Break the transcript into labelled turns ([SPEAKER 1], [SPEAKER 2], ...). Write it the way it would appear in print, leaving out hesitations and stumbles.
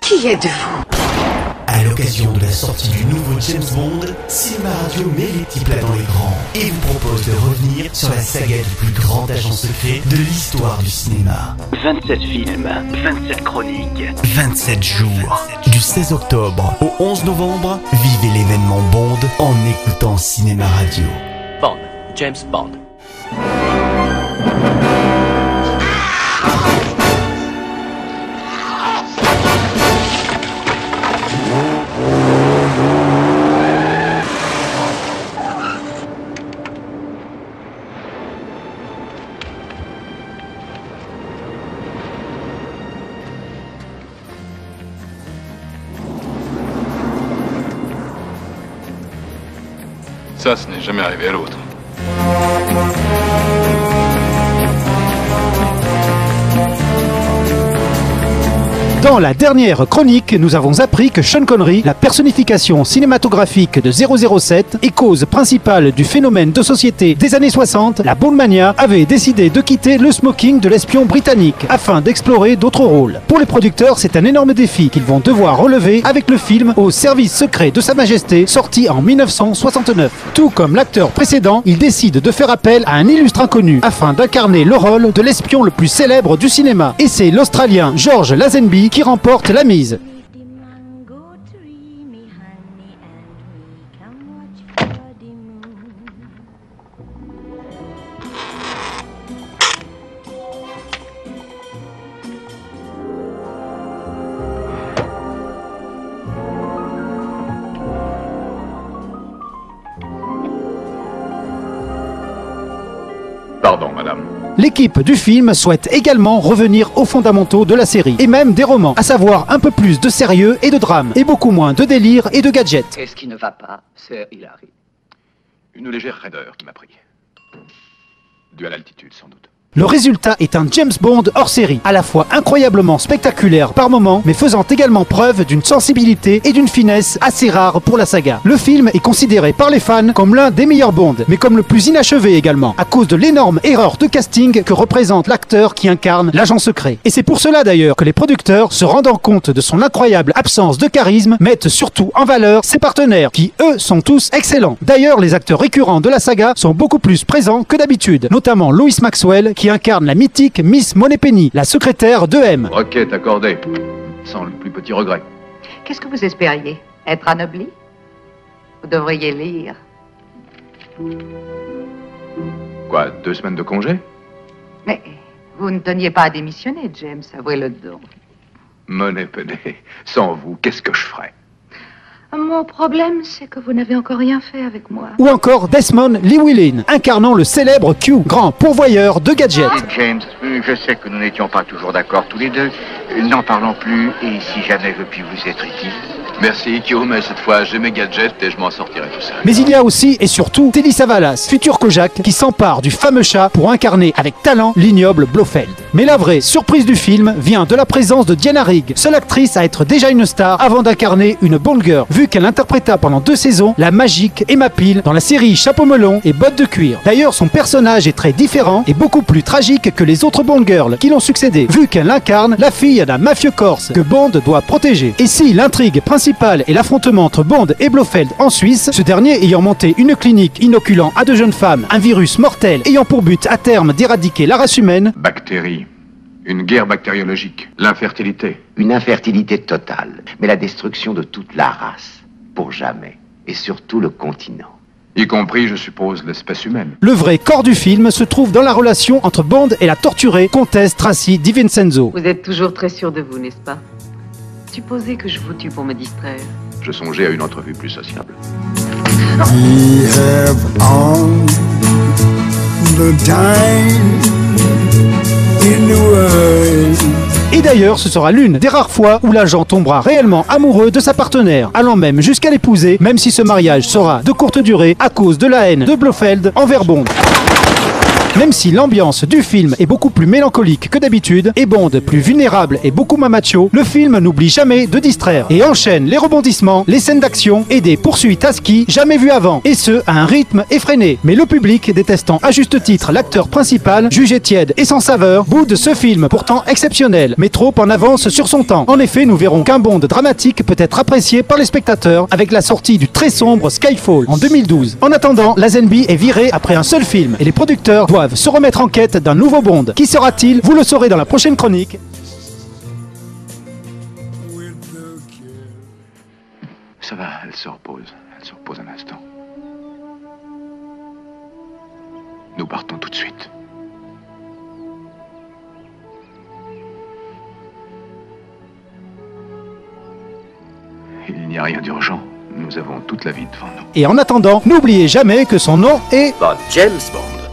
[SPEAKER 1] Qui êtes-vous?
[SPEAKER 2] À l'occasion de la sortie du nouveau James Bond, Cinéma Radio met les petits plats dans les grands et vous propose de revenir sur la saga du plus grand agent secret de l'histoire du cinéma.
[SPEAKER 3] 27 films, 27 chroniques,
[SPEAKER 2] 27 jours. Du 16 octobre au 11 novembre, vivez l'événement Bond en écoutant Cinéma Radio.
[SPEAKER 4] Bond, James Bond.
[SPEAKER 5] Ça, ce n'est jamais arrivé à l'autre.
[SPEAKER 6] Dans la dernière chronique, nous avons appris que Sean Connery, la personnification cinématographique de 007 et cause principale du phénomène de société des années 60, la Bondmania, avait décidé de quitter le smoking de l'espion britannique afin d'explorer d'autres rôles. Pour les producteurs, c'est un énorme défi qu'ils vont devoir relever avec le film Au service secret de Sa Majesté, sorti en 1969. Tout comme l'acteur précédent, il décide de faire appel à un illustre inconnu afin d'incarner le rôle de l'espion le plus célèbre du cinéma. Et c'est l'Australien George Lazenby qui remporte la mise.
[SPEAKER 5] Pardon, madame.
[SPEAKER 6] L'équipe du film souhaite également revenir aux fondamentaux de la série, et même des romans, à savoir un peu plus de sérieux et de drame, et beaucoup moins de délire et de gadgets.
[SPEAKER 3] Qu'est-ce qui ne va pas, Sir Hilary?
[SPEAKER 5] Une légère raideur qui m'a pris. Dû à l'altitude, sans doute.
[SPEAKER 6] Le résultat est un James Bond hors série, à la fois incroyablement spectaculaire par moments, mais faisant également preuve d'une sensibilité et d'une finesse assez rares pour la saga. Le film est considéré par les fans comme l'un des meilleurs Bond, mais comme le plus inachevé également, à cause de l'énorme erreur de casting que représente l'acteur qui incarne l'agent secret. Et c'est pour cela d'ailleurs que les producteurs, se rendant compte de son incroyable absence de charisme, mettent surtout en valeur ses partenaires, qui eux sont tous excellents. D'ailleurs, les acteurs récurrents de la saga sont beaucoup plus présents que d'habitude, notamment Lois Maxwell, qui incarne la mythique Miss Moneypenny, la secrétaire de M.
[SPEAKER 5] Requête accordée, sans le plus petit regret.
[SPEAKER 1] Qu'est-ce que vous espériez? Être anobli? Vous devriez lire.
[SPEAKER 5] Quoi, 2 semaines de congé?
[SPEAKER 1] Mais vous ne teniez pas à démissionner, James, avouez-le donc.
[SPEAKER 5] Moneypenny, sans vous, qu'est-ce que je ferais?
[SPEAKER 1] Mon problème, c'est que vous n'avez encore rien fait avec moi.
[SPEAKER 6] Ou encore Desmond Llewellyn, incarnant le célèbre Q, grand pourvoyeur de gadgets.
[SPEAKER 7] James, je sais que nous n'étions pas toujours d'accord tous les deux. N'en parlons plus, et si jamais je puis vous être utile.
[SPEAKER 5] Merci, Kyo, mais cette fois, j'ai mes gadgets et je m'en sortirai tout seul.
[SPEAKER 6] Mais il y a aussi et surtout Telly Savalas, futur Kojak, qui s'empare du fameux chat pour incarner avec talent l'ignoble Blofeld. Mais la vraie surprise du film vient de la présence de Diana Rigg, seule actrice à être déjà une star avant d'incarner une Bond girl, vu qu'elle interpréta pendant 2 saisons la magique Emma Peel dans la série Chapeau melon et bottes de cuir. D'ailleurs, son personnage est très différent et beaucoup plus tragique que les autres Bond girls qui l'ont succédé, vu qu'elle incarne la fille d'un mafieux corse que Bond doit protéger. Et si l'intrigue principale et l'affrontement entre Bond et Blofeld en Suisse, ce dernier ayant monté une clinique inoculant à 2 jeunes femmes un virus mortel ayant pour but à terme d'éradiquer la race humaine.
[SPEAKER 5] Bactéries. Une guerre bactériologique. L'infertilité.
[SPEAKER 7] Une infertilité totale, mais la destruction de toute la race, pour jamais, et surtout le continent.
[SPEAKER 5] Y compris, je suppose, l'espèce humaine.
[SPEAKER 6] Le vrai corps du film se trouve dans la relation entre Bond et la torturée comtesse Tracy DiVincenzo.
[SPEAKER 1] Vous êtes toujours très sûr de vous, n'est-ce pas? Supposez que je vous tue pour me distraire.
[SPEAKER 5] Je songeais à une entrevue plus sociable.
[SPEAKER 8] We have all the time in the world.
[SPEAKER 6] Et d'ailleurs, ce sera l'une des rares fois où l'agent tombera réellement amoureux de sa partenaire, allant même jusqu'à l'épouser, même si ce mariage sera de courte durée à cause de la haine de Blofeld envers Bond. Même si l'ambiance du film est beaucoup plus mélancolique que d'habitude, et Bond plus vulnérable et beaucoup moins macho, le film n'oublie jamais de distraire et enchaîne les rebondissements, les scènes d'action et des poursuites à ski jamais vues avant, et ce à un rythme effréné. Mais le public, détestant à juste titre l'acteur principal, jugé tiède et sans saveur, boude ce film pourtant exceptionnel, mais trop en avance sur son temps. En effet, nous verrons qu'un Bond dramatique peut être apprécié par les spectateurs avec la sortie du très sombre Skyfall en 2012. En attendant, Lazenby est viré après un seul film et les producteurs doivent se remettre en quête d'un nouveau Bond. Qui sera-t-il? Vous le saurez dans la prochaine chronique.
[SPEAKER 5] Ça va, elle se repose. Elle se repose un instant. Nous partons tout de suite. Il n'y a rien d'urgent. Nous avons toute la vie devant nous.
[SPEAKER 6] Et en attendant, n'oubliez jamais que son nom est...
[SPEAKER 4] Bond. James Bond.